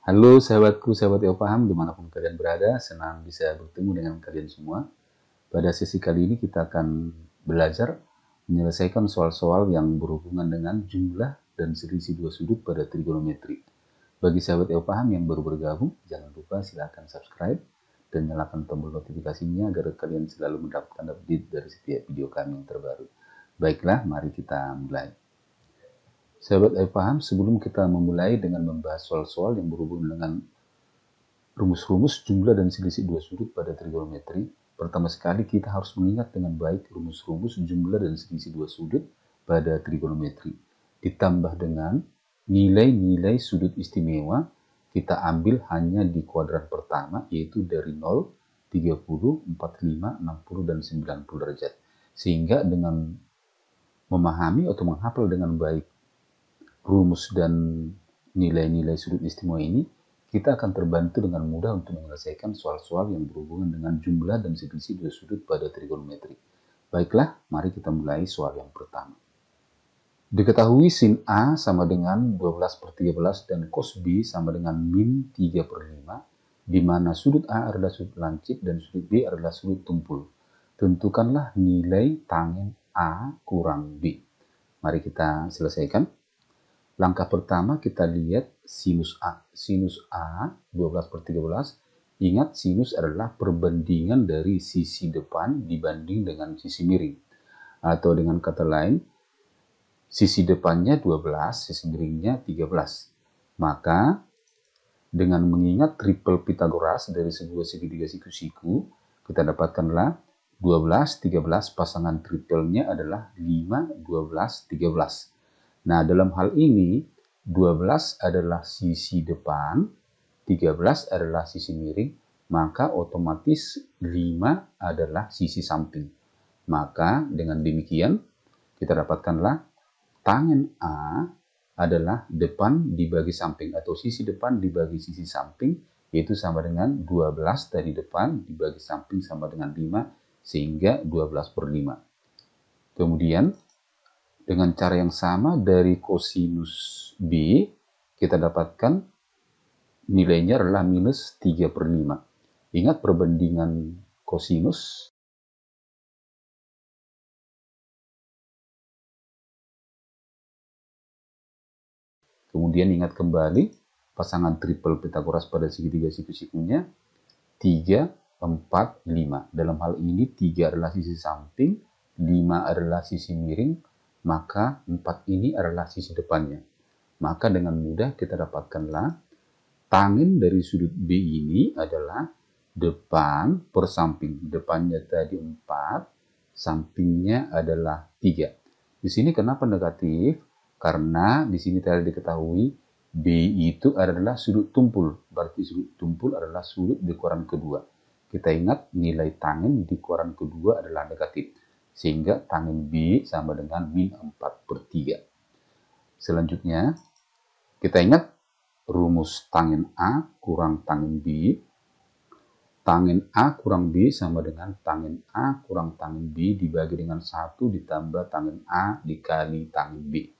Halo sahabatku, sahabat Eo Paham, dimanapun kalian berada, senang bisa bertemu dengan kalian semua. Pada sesi kali ini kita akan belajar menyelesaikan soal-soal yang berhubungan dengan jumlah dan selisih dua sudut pada trigonometri. Bagi sahabat Eo Paham yang baru bergabung, jangan lupa silakan subscribe dan nyalakan tombol notifikasinya agar kalian selalu mendapatkan update dari setiap video kami yang terbaru. Baiklah, mari kita mulai. Sahabat Eo Paham, sebelum kita memulai dengan membahas soal-soal yang berhubungan dengan rumus-rumus jumlah dan selisih dua sudut pada trigonometri, pertama sekali kita harus mengingat dengan baik rumus-rumus jumlah dan selisih dua sudut pada trigonometri. Ditambah dengan nilai-nilai sudut istimewa, kita ambil hanya di kuadran pertama, yaitu dari 0, 30, 45, 60, dan 90 derajat. Sehingga dengan memahami atau menghafal dengan baik rumus dan nilai-nilai sudut istimewa ini, kita akan terbantu dengan mudah untuk menyelesaikan soal-soal yang berhubungan dengan jumlah dan selisih dua sudut pada trigonometri. Baiklah, mari kita mulai soal yang pertama. Diketahui sin A sama dengan 12 per 13 dan cos B sama dengan min 3 per 5, di mana sudut A adalah sudut lancip dan sudut B adalah sudut tumpul. Tentukanlah nilai tangent A kurang B. Mari kita selesaikan. Langkah pertama kita lihat sinus A. Sinus A 12 per 13. Ingat sinus adalah perbandingan dari sisi depan dibanding dengan sisi miring. Atau dengan kata lain, sisi depannya 12, sisi miringnya 13. Maka dengan mengingat triple Pythagoras dari sebuah segitiga siku-siku, kita dapatkanlah 12, 13 pasangan triplenya adalah 5, 12, 13. Nah, dalam hal ini 12 adalah sisi depan, 13 adalah sisi miring, maka otomatis 5 adalah sisi samping. Maka dengan demikian kita dapatkanlah tangent A adalah depan dibagi samping atau sisi depan dibagi sisi samping, yaitu sama dengan 12 dari depan dibagi samping sama dengan 5, sehingga 12 per 5. Kemudian dengan cara yang sama dari kosinus B, kita dapatkan nilainya adalah minus 3 per 5. Ingat perbandingan kosinus. Kemudian ingat kembali pasangan triple Pythagoras pada segitiga siku-sikunya 3, 4, 5. Dalam hal ini 3 adalah sisi samping, 5 adalah sisi miring, maka 4 ini adalah sisi depannya. Maka dengan mudah kita dapatkanlah tangent dari sudut B ini adalah depan per samping. Depannya tadi 4, sampingnya adalah 3. Di sini kenapa negatif? Karena di sini tadi diketahui B itu adalah sudut tumpul. Berarti sudut tumpul adalah sudut di kuadran kedua. Kita ingat nilai tangent di kuadran kedua adalah negatif. Sehingga tangent B sama dengan min 4 per 3. Selanjutnya, kita ingat rumus tangent A kurang tangent B. Tangent A kurang B sama dengan tangent A kurang tangent B dibagi dengan 1 ditambah tangent A dikali tangent B.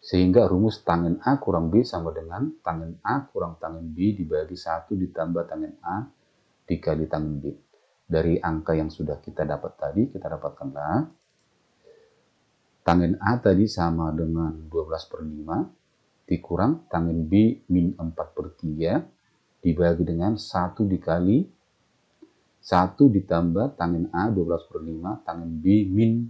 Sehingga rumus tangent A kurang B sama dengan tangent A kurang tangent B dibagi 1 ditambah tangent A dikali tangent B. Dari angka yang sudah kita dapat tadi, kita dapatkanlah tangent A tadi sama dengan 12 per 5 dikurang tangent B min 4 per 3 dibagi dengan 1 dikali 1 ditambah tangent A 12 per 5 tangent B min.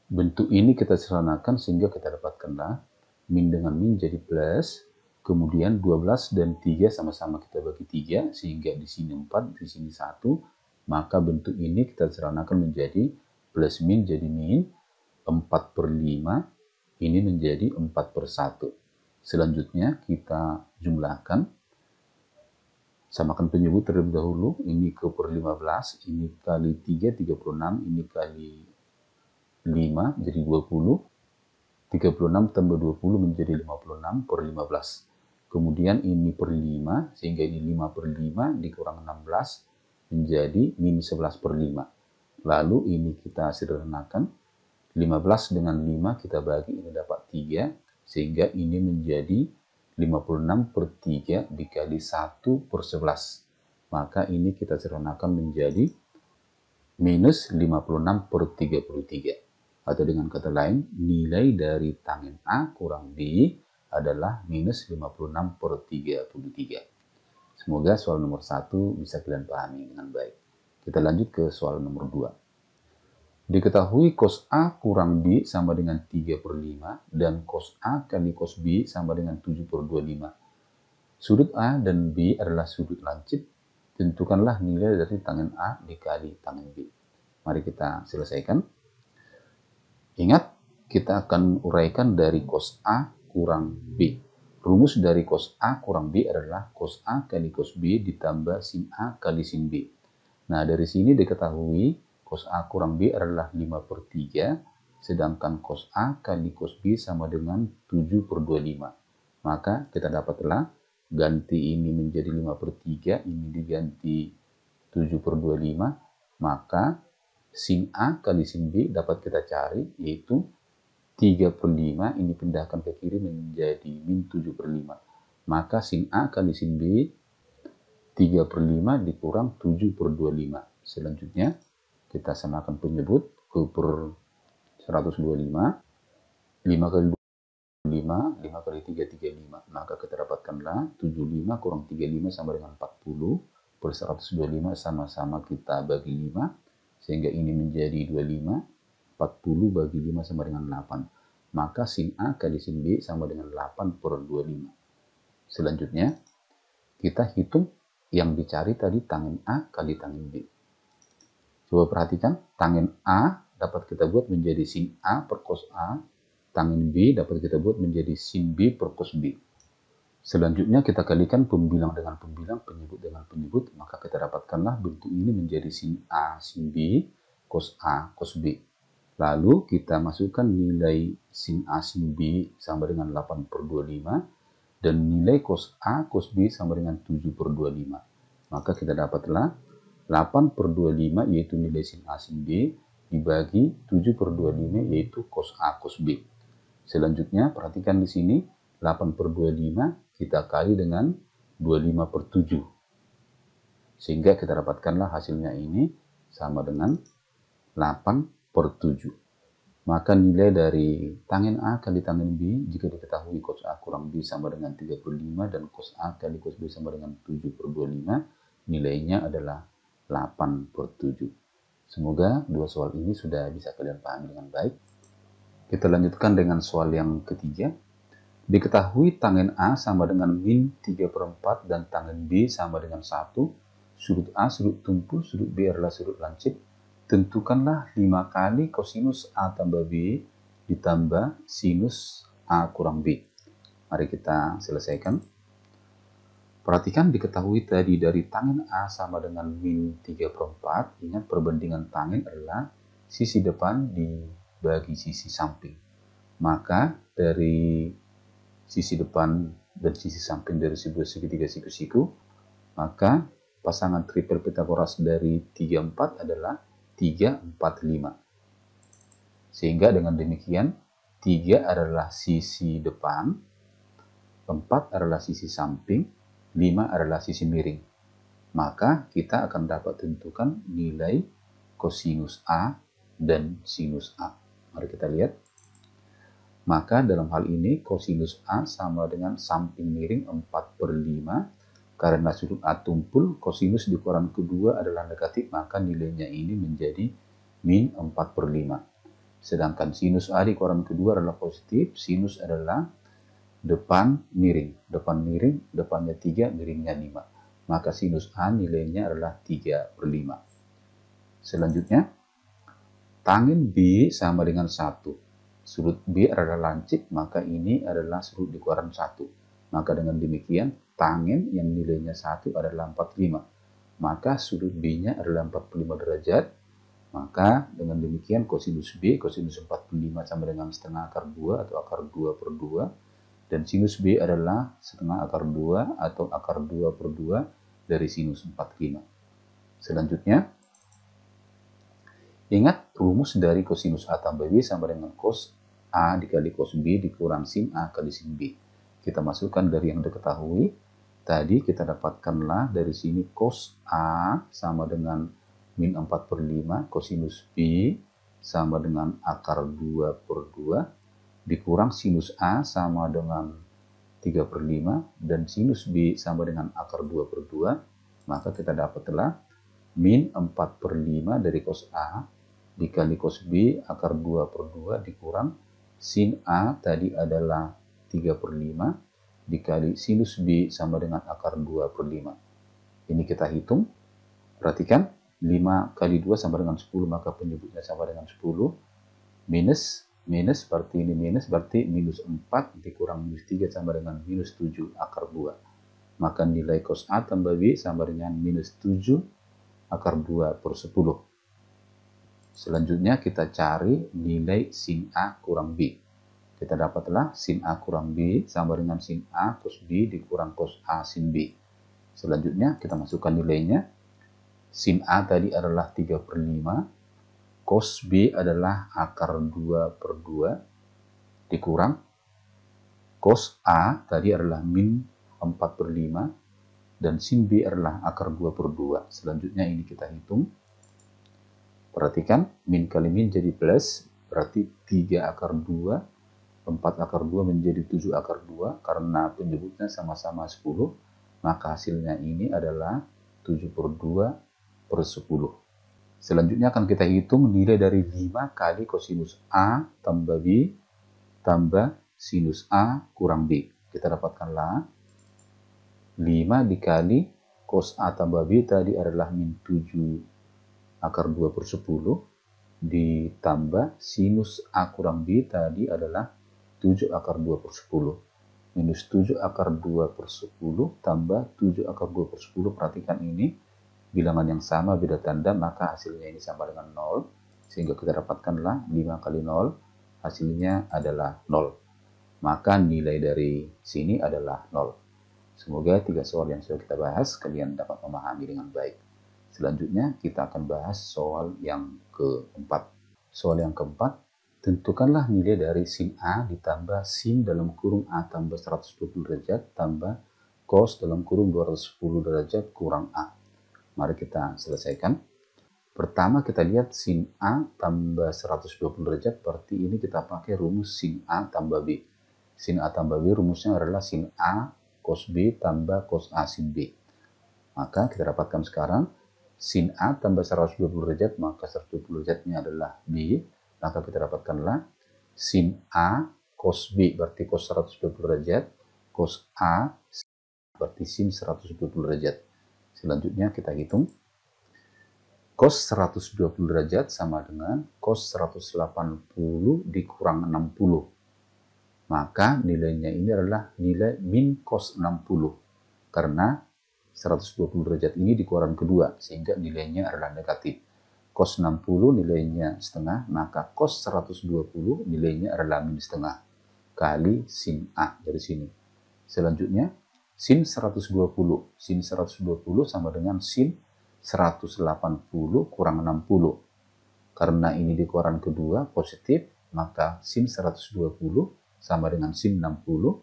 Bentuk ini kita sederhanakan sehingga kita dapatkanlah min dengan min jadi plus, kemudian 12 dan 3 sama-sama kita bagi 3 sehingga di sini 4, di sini 1, maka bentuk ini kita sederhanakan menjadi plus min jadi min 4 per 5, ini menjadi 4 per 1. Selanjutnya kita jumlahkan, samakan penyebut terlebih dahulu, ini ke per 15, ini kali 3, 36, ini kali 5 jadi 20, 36 tambah 20 menjadi 56 per 15. Kemudian ini per 5, sehingga ini 5 per 5 dikurang 16 menjadi min 11 per 5. Lalu ini kita sederhanakan, 15 dengan 5 kita bagi, ini dapat 3, sehingga ini menjadi 56/3 dikali 1/11. Maka ini kita sederhanakan menjadi minus 56/33. Atau dengan kata lain, nilai dari tangen A kurang B adalah minus 56/33. Semoga soal nomor 1 bisa kalian pahami dengan baik. Kita lanjut ke soal nomor 2. Diketahui cos A kurang B sama dengan 3/5 dan cos A kali cos B sama dengan 7/25. Sudut A dan B adalah sudut lancip. Tentukanlah nilai dari tangen A dikali tangen B. Mari kita selesaikan. Ingat, kita akan uraikan dari cos A kurang B. Rumus dari cos A kurang B adalah cos A kali cos B ditambah sin A kali sin B. Nah, dari sini diketahui cos A kurang B adalah 5/3, sedangkan cos A kali cos B sama dengan 7/25. Maka kita dapatlah ganti ini menjadi 5/3, ini diganti 7/25, maka sin A kali sin B dapat kita cari, yaitu 3/5 ini pindahkan ke kiri menjadi min 7/5. Maka sin A kali sin B 3/5 dikurang 7/25. Selanjutnya kita samakan penyebut, U per 125, 5 kali 5, 5 kali 3, 35. Maka kita dapatkanlah 75 kurang 35 sama dengan 40 per 125 sama-sama kita bagi 5. Sehingga ini menjadi 25, 40 bagi 5 sama dengan 8. Maka sin A kali sin B sama dengan 8/25. Selanjutnya, kita hitung yang dicari tadi tangen A kali tangen B. Coba perhatikan, tangen A dapat kita buat menjadi sin A per cos A, tangen B dapat kita buat menjadi sin B per cos B. Selanjutnya kita kalikan pembilang dengan pembilang, penyebut dengan penyebut, maka kita dapatkanlah bentuk ini menjadi sin A sin B, cos A cos B. Lalu kita masukkan nilai sin A sin B sama dengan 8/25 dan nilai cos A cos B sama dengan 7/25. Maka kita dapatlah 8/25 yaitu nilai sin A sin B dibagi 7/25 yaitu cos A cos B. Selanjutnya perhatikan di sini 8/25 kita kali dengan 25/7. Sehingga kita dapatkanlah hasilnya ini sama dengan 8/7. Maka nilai dari tangen A kali tangen B jika diketahui cos A kurang B sama dengan 3/5 dan cos A kali cos B sama dengan 7/25, nilainya adalah 8/7. Semoga dua soal ini sudah bisa kalian pahami dengan baik. Kita lanjutkan dengan soal yang ketiga. Diketahui tangen A sama dengan min 3/4 dan tangen B sama dengan 1. Sudut A sudut tumpul, sudut B adalah sudut lancip. Tentukanlah 5 kali kosinus A tambah B ditambah sinus A kurang B. Mari kita selesaikan. Perhatikan diketahui tadi dari tangen A sama dengan min 3/4. Ingat perbandingan tangen adalah sisi depan dibagi sisi samping. Maka dari sisi depan dan sisi samping dari sebuah segitiga siku-siku, maka pasangan triple Pythagoras dari 3, 4 adalah 3, 4, 5. Sehingga dengan demikian, 3 adalah sisi depan, 4 adalah sisi samping, 5 adalah sisi miring. Maka kita akan dapat tentukan nilai kosinus A dan sinus A. Mari kita lihat. Maka dalam hal ini kosinus A sama dengan samping miring 4/5. Karena sudut A tumpul, kosinus di koran kedua adalah negatif, maka nilainya ini menjadi min 4/5. Sedangkan sinus A di koran kedua adalah positif, sinus adalah depan miring. Depan miring, depannya 3, miringnya 5. Maka sinus A nilainya adalah 3/5. Selanjutnya, tangen B sama dengan 1. Sudut B adalah lancip, maka ini adalah sudut di koran 1. Maka dengan demikian, tangen yang nilainya 1 adalah 45. Maka sudut B-nya adalah 45 derajat. Maka dengan demikian kosinus B, kosinus 45 sama dengan setengah akar 2 atau akar 2/2. Dan sinus B adalah setengah akar 2 atau akar 2/2 dari sinus 45. Selanjutnya, ingat rumus dari kosinus A tambah B sama dengan cos A dikali cos B dikurang sin A kali sin B. kita masukkan dari yang diketahui. Tadi kita dapatkanlah dari sini cos A sama dengan min 4/5, cosinus B sama dengan akar 2/2, dikurang sinus A sama dengan 3/5, dan sinus B sama dengan akar 2/2, maka kita dapatlah min 4/5 dari cos A dikali cos B akar 2/2 dikurang sin A tadi adalah 3/5 dikali sinus B sama dengan akar 2/5. Ini kita hitung. Perhatikan, 5 kali 2 sama dengan 10, maka penyebutnya sama dengan 10. Minus, berarti ini minus, berarti minus 4 dikurang minus 3 sama dengan minus 7 akar 2. Maka nilai cos A tambah B sama dengan minus 7 akar 2/10. Selanjutnya kita cari nilai sin A kurang B. Kita dapatlah sin A kurang B sama dengan sin A cos B dikurang cos A sin B. Selanjutnya kita masukkan nilainya. Sin A tadi adalah 3/5, cos B adalah akar 2/2 dikurang cos A tadi adalah min 4/5 dan sin B adalah akar 2/2. Selanjutnya ini kita hitung. Perhatikan, min kali min jadi plus, berarti 3 akar 2, 4 akar 2 menjadi 7 akar 2, karena penyebutnya sama-sama 10, maka hasilnya ini adalah 7/2/10. Selanjutnya akan kita hitung nilai dari 5 kali cosinus A tambah B tambah sinus A kurang B. Kita dapatkanlah 5 dikali cos A tambah B tadi adalah min 7 akar 2/10 ditambah sinus A kurang B tadi adalah 7 akar 2/10. Minus 7 akar 2/10 tambah 7 akar 2/10. Perhatikan ini bilangan yang sama beda tanda, maka hasilnya ini sama dengan 0. Sehingga kita dapatkanlah 5 kali 0, hasilnya adalah 0. Maka nilai dari sini adalah 0. Semoga 3 soal yang sudah kita bahas kalian dapat memahami dengan baik. Selanjutnya kita akan bahas soal yang keempat. Soal yang keempat, tentukanlah nilai dari sin A ditambah sin dalam kurung A tambah 120 derajat tambah cos dalam kurung 210 derajat kurang A. Mari kita selesaikan. Pertama kita lihat sin A tambah 120 derajat, berarti ini kita pakai rumus sin A tambah B. Sin A tambah B rumusnya adalah sin A cos B tambah cos A sin B. Maka kita dapatkan sekarang sin A tambah 120 derajat, maka 120 derajatnya adalah B. Maka kita dapatkanlah sin A cos B berarti cos 120 derajat, cos A berarti sin 120 derajat. Selanjutnya kita hitung. Cos 120 derajat sama dengan cos 180 dikurang 60. Maka nilainya ini adalah nilai min cos 60. Karena 120 derajat ini dikurang kedua, sehingga nilainya adalah negatif. Cos 60 nilainya setengah, maka cos 120 nilainya adalah min setengah kali sin A dari sini. Selanjutnya sin 120. Sin 120 sama dengan sin 180 kurang 60. Karena ini dikurangan kedua positif, maka sin 120 sama dengan sin 60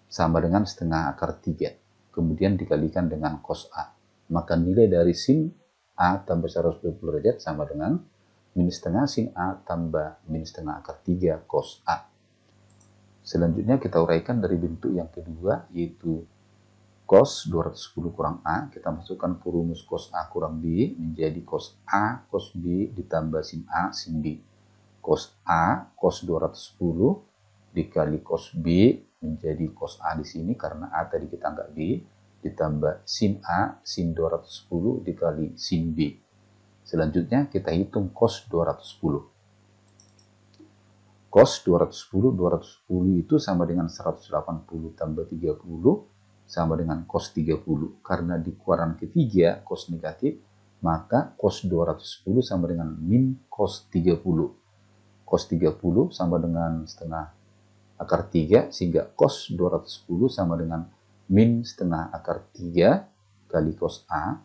sama dengan setengah akar 3. Kemudian dikalikan dengan cos A. Maka nilai dari sin A tambah 120 derajat sama dengan min setengah sin A tambah min setengah akar 3 cos A. Selanjutnya kita uraikan dari bentuk yang kedua, yaitu cos 210 kurang A. Kita masukkan ke rumus cos A kurang B menjadi cos A cos B ditambah sin A sin B. Cos A cos 210 dikali cos B menjadi cos A di sini karena A tadi kita anggap B, ditambah sin A sin 210 dikali sin B. Selanjutnya kita hitung cos 210. Cos 210 itu sama dengan 180 tambah 30 sama dengan cos 30. Karena di kuadran ketiga cos negatif, maka cos 210 sama dengan min cos 30. Cos 30 sama dengan setengah akar 3, sehingga cos 210 sama dengan min setengah akar 3 kali cos A,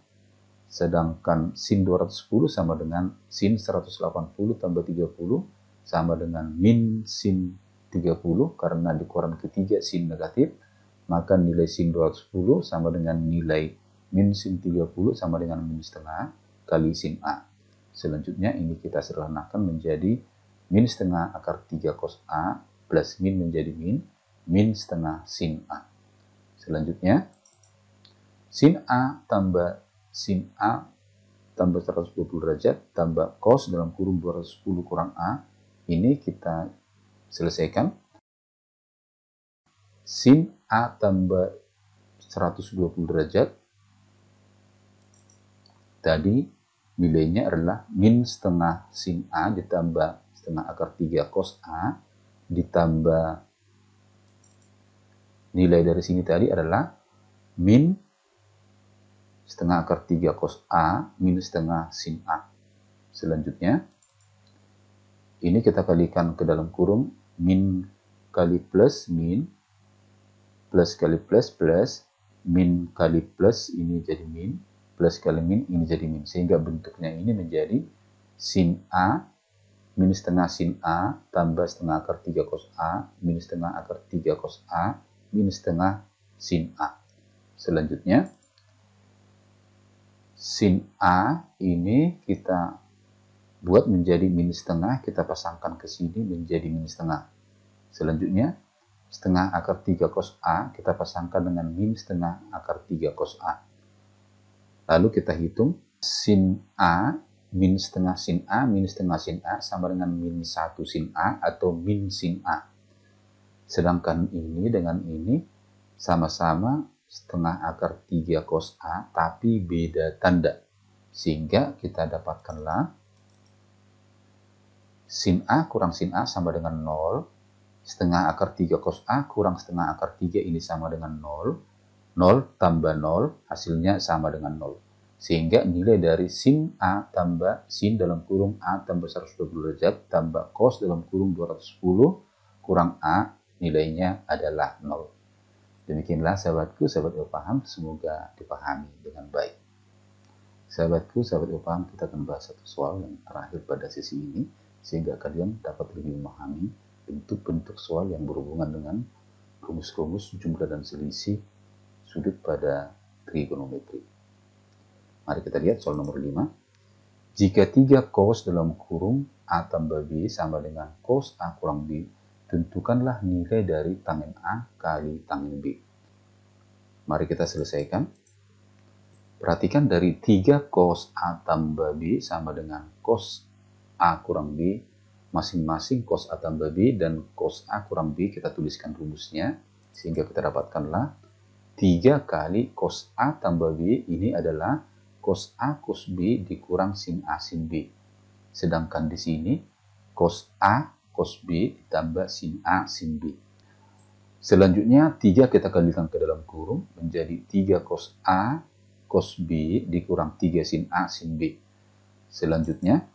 sedangkan sin 210 sama dengan sin 180 tambah 30 sama dengan min sin 30, karena di kuadran ketiga sin negatif, maka nilai sin 210 sama dengan nilai min sin 30 sama dengan min setengah kali sin A. Selanjutnya ini kita sederhanakan menjadi min setengah akar 3 cos A plus min menjadi min setengah sin A. Selanjutnya, sin A tambah 120 derajat tambah cos dalam kurung 210 kurang A. Ini kita selesaikan. Sin A tambah 120 derajat. Tadi nilainya adalah min setengah sin A ditambah setengah akar 3 cos A ditambah nilai dari sini tadi adalah min setengah akar 3 cos A minus setengah sin A. Selanjutnya, ini kita kalikan ke dalam kurung min kali plus min, plus kali plus plus, min kali plus ini jadi min, plus kali min ini jadi min. Sehingga bentuknya ini menjadi sin A minus setengah sin A tambah setengah akar 3 cos A minus setengah akar 3 cos A minus setengah sin A. Selanjutnya, sin A ini kita buat menjadi minus setengah, kita pasangkan ke sini menjadi minus setengah. Selanjutnya, setengah akar 3 cos A kita pasangkan dengan min setengah akar 3 cos A. Lalu kita hitung sin A min setengah sin A minus setengah sin A sama dengan min 1 sin A atau min sin A. Sedangkan ini dengan ini sama-sama setengah akar 3 cos A tapi beda tanda. Sehingga kita dapatkanlah sin A kurang sin A sama dengan 0. Setengah akar 3 cos A kurang setengah akar 3 ini sama dengan 0. 0 tambah 0 hasilnya sama dengan 0. Sehingga nilai dari sin A tambah sin dalam kurung A tambah 120 derajat tambah cos dalam kurung 210 kurang A nilainya adalah 0. Demikianlah sahabatku, sahabat ilmu paham, semoga dipahami dengan baik. Sahabatku, sahabat ilmu paham, kita akan bahas satu soal yang terakhir pada sesi ini, sehingga kalian dapat lebih memahami bentuk-bentuk soal yang berhubungan dengan rumus-rumus jumlah dan selisih sudut pada trigonometri. Mari kita lihat soal nomor 5. Jika 3 cos dalam kurung A tambah B sama dengan cos A kurang B, tentukanlah nilai dari tangen A kali tangen B. Mari kita selesaikan. Perhatikan dari 3 cos A tambah B sama dengan cos A kurang B, masing-masing cos A tambah B dan cos A kurang B kita tuliskan rumusnya, sehingga kita dapatkanlah 3 kali cos A tambah B ini adalah cos A cos B dikurang sin A sin B. Sedangkan di sini cos A cos B ditambah sin A sin B. Selanjutnya 3 kita kalikan ke dalam kurung menjadi 3 cos A cos B dikurang 3 sin A sin B. Selanjutnya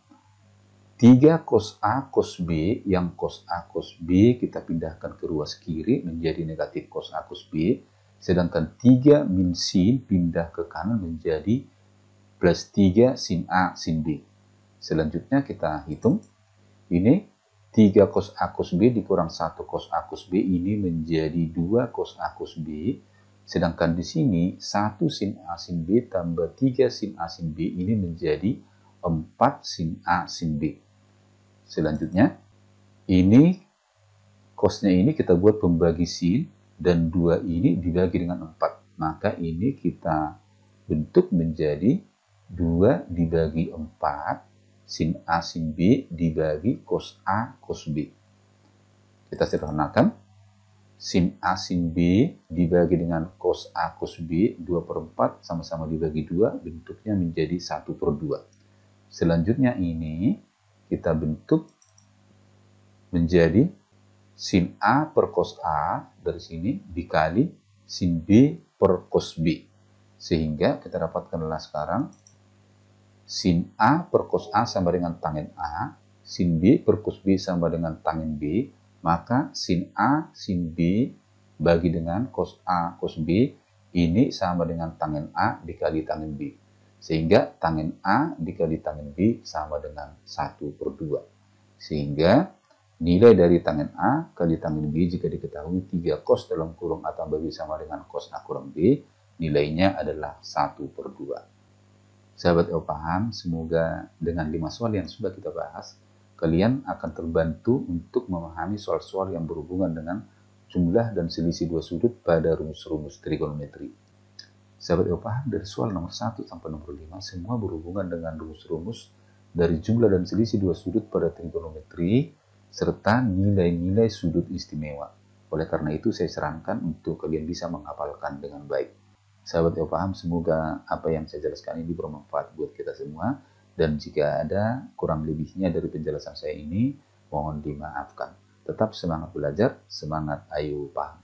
3 cos A cos B, yang cos A cos B kita pindahkan ke ruas kiri menjadi negatif cos A cos B. Sedangkan 3 min sin pindah ke kanan menjadi plus 3 sin A sin B. Selanjutnya kita hitung. Ini 3 cos A cos B dikurang 1 cos A cos B ini menjadi 2 cos A cos B. Sedangkan di sini 1 sin A sin B tambah 3 sin A sin B ini menjadi 4 sin A sin B. Selanjutnya, ini cosnya ini kita buat pembagi sin dan 2 ini dibagi dengan 4. Maka ini kita bentuk menjadi 2 dibagi 4 sin A sin B dibagi cos A cos B. Kita sederhanakan. Sin A sin B dibagi dengan cos A cos B 2/4 sama-sama dibagi 2, bentuknya menjadi 1/2. Selanjutnya ini kita bentuk menjadi sin A per cos A dari sini dikali sin B per cos B. Sehingga kita dapatkanlah sekarang sin A per cos A sama dengan tangen A, sin B per cos B sama dengan tangen B, maka sin A sin B bagi dengan cos A cos B ini sama dengan tangen A dikali tangen B. Sehingga tangen A dikali tangen B sama dengan 1/2. Sehingga Nilai dari tangen A kali tangen B jika diketahui 3 cos dalam kurung A tambah B sama dengan cos A kurang B, nilainya adalah 1/2. Sahabat EO paham, semoga dengan 5 soal yang sudah kita bahas, kalian akan terbantu untuk memahami soal-soal yang berhubungan dengan jumlah dan selisih dua sudut pada rumus-rumus trigonometri. Sahabat EO paham, dari soal nomor 1 sampai nomor 5, semua berhubungan dengan rumus-rumus dari jumlah dan selisih dua sudut pada trigonometri, serta nilai-nilai sudut istimewa. Oleh karena itu, saya sarankan untuk kalian bisa menghafalkan dengan baik. Sahabat EO paham, semoga apa yang saya jelaskan ini bermanfaat buat kita semua. Dan jika ada kurang lebihnya dari penjelasan saya ini, mohon dimaafkan. Tetap semangat belajar, semangat ayo paham.